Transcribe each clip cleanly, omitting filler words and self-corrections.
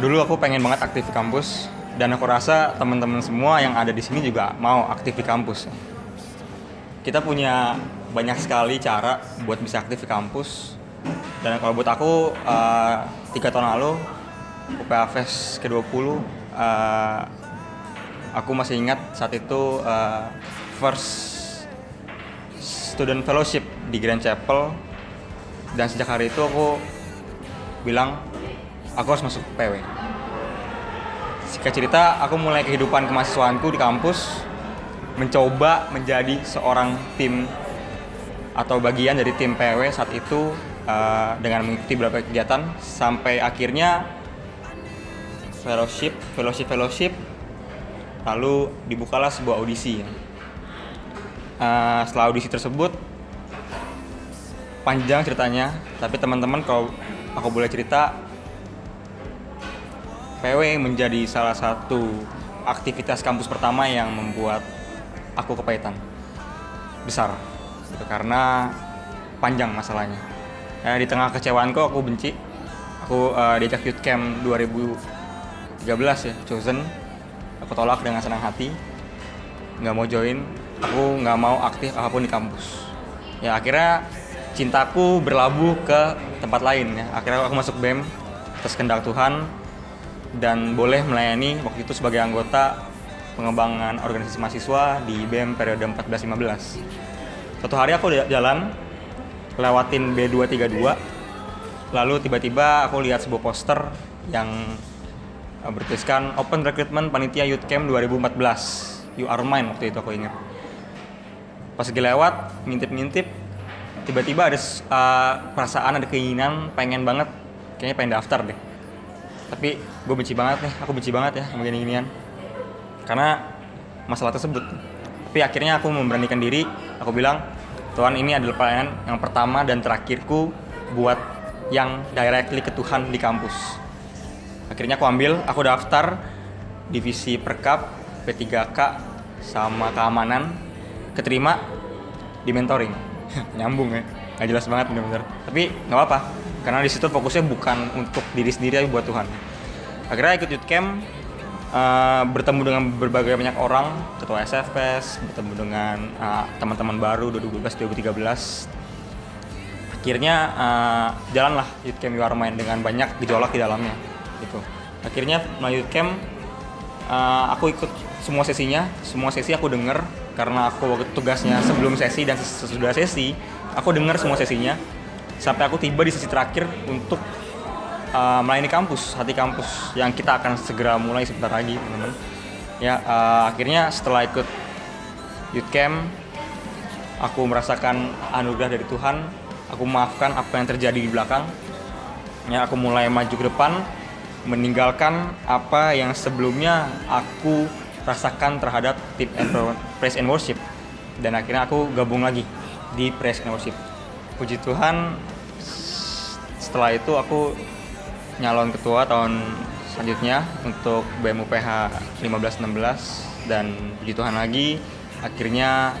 Dulu aku pengen banget aktif di kampus, dan aku rasa teman-teman semua yang ada di sini juga mau aktif di kampus. Kita punya banyak sekali cara buat bisa aktif di kampus, dan kalau buat aku 3 tahun lalu UPH Fest ke-20, aku masih ingat saat itu first student fellowship di Grand Chapel, dan sejak hari itu aku bilang aku harus masuk PW. Singkat cerita, aku mulai kehidupan kemahasiswaanku di kampus mencoba menjadi seorang tim atau bagian dari tim PW saat itu, dengan mengikuti beberapa kegiatan sampai akhirnya fellowship, lalu dibukalah sebuah audisi. Setelah audisi tersebut, panjang ceritanya, tapi teman-teman kalau aku boleh cerita, PW menjadi salah satu aktivitas kampus pertama yang membuat aku kepahitan besar gitu, karena panjang masalahnya. Di tengah kecewaanku, aku benci. Aku diajak youth camp 2013 ya, chosen. Aku tolak dengan senang hati, nggak mau join. Aku nggak mau aktif apapun di kampus. Ya akhirnya cintaku berlabuh ke tempat lain ya. Akhirnya aku masuk BEM atas kehendak Tuhan dan boleh melayani waktu itu sebagai anggota pengembangan organisasi mahasiswa di BEM periode 14-15. Suatu hari aku jalan lewatin B232, lalu tiba-tiba aku lihat sebuah poster yang bertuliskan Open Recruitment Panitia Youth Camp 2014, You Are Mine waktu itu aku ingat. Pas lagi lewat, ngintip-ngintip, tiba-tiba ada perasaan, ada keinginan, pengen banget, kayaknya pengen daftar deh. Tapi aku benci banget ya sama gini-ginian, karena masalah tersebut. Tapi akhirnya aku memberanikan diri, aku bilang, Tuhan, ini adalah pelayanan yang pertama dan terakhirku buat yang directly ke Tuhan di kampus. Akhirnya aku daftar divisi perkap, P3K, sama keamanan, keterima di mentoring. Nyambung ya, nggak jelas banget bener-bener. Tapi nggak apa-apa, karena di situ fokusnya bukan untuk diri sendiri, tapi buat Tuhan. Akhirnya ikut youth camp, bertemu dengan berbagai banyak orang, ketua SFS, bertemu dengan teman-teman baru 2012-2013. Akhirnya jalanlah youth camp You Are Mine dengan banyak gejolak di dalamnya. Gitu. Akhirnya melalui youth camp, aku ikut semua sesi aku denger, karena aku tugasnya sebelum sesi dan sesudah sesi, aku dengar semua sesinya sampai aku tiba di sesi terakhir untuk melayani hati kampus yang kita akan segera mulai sebentar lagi, teman-teman. Ya, akhirnya setelah ikut youth camp, aku merasakan anugerah dari Tuhan. Aku maafkan apa yang terjadi di belakang. Ya, aku mulai maju ke depan, meninggalkan apa yang sebelumnya aku rasakan terhadap tim Praise and Worship, dan akhirnya aku gabung lagi di Praise and Worship. Puji Tuhan, setelah itu aku nyalon ketua tahun selanjutnya untuk BEM UPH 15-16, dan puji Tuhan lagi akhirnya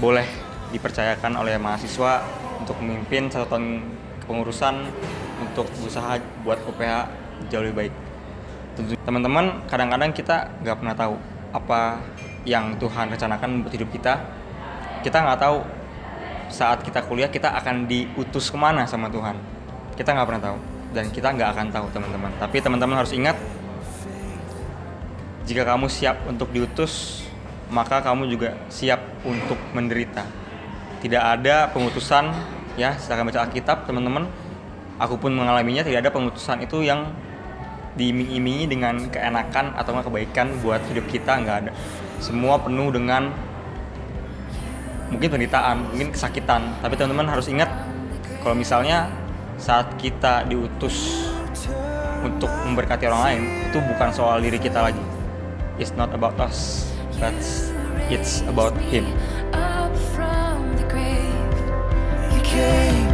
boleh dipercayakan oleh mahasiswa untuk memimpin 1 tahun kepengurusan untuk berusaha buat UPH jauh lebih baik. Teman-teman, kadang-kadang kita nggak pernah tahu apa yang Tuhan rencanakan buat hidup kita. Kita nggak tahu saat kita kuliah kita akan diutus kemana sama Tuhan. Kita nggak pernah tahu, dan kita nggak akan tahu, teman-teman. Tapi teman-teman harus ingat, jika kamu siap untuk diutus, maka kamu juga siap untuk menderita. Tidak ada pengutusan, ya, setelah baca Alkitab, teman-teman, aku pun mengalaminya, tidak ada pengutusan itu yang diiming-imingi dengan keenakan atau kebaikan buat hidup kita, nggak ada. Semua penuh dengan mungkin penderitaan, mungkin kesakitan. Tapi teman-teman harus ingat, kalau misalnya saat kita diutus untuk memberkati orang lain, itu bukan soal diri kita lagi. It's not about us, but it's about Him. Up from the grave, you came.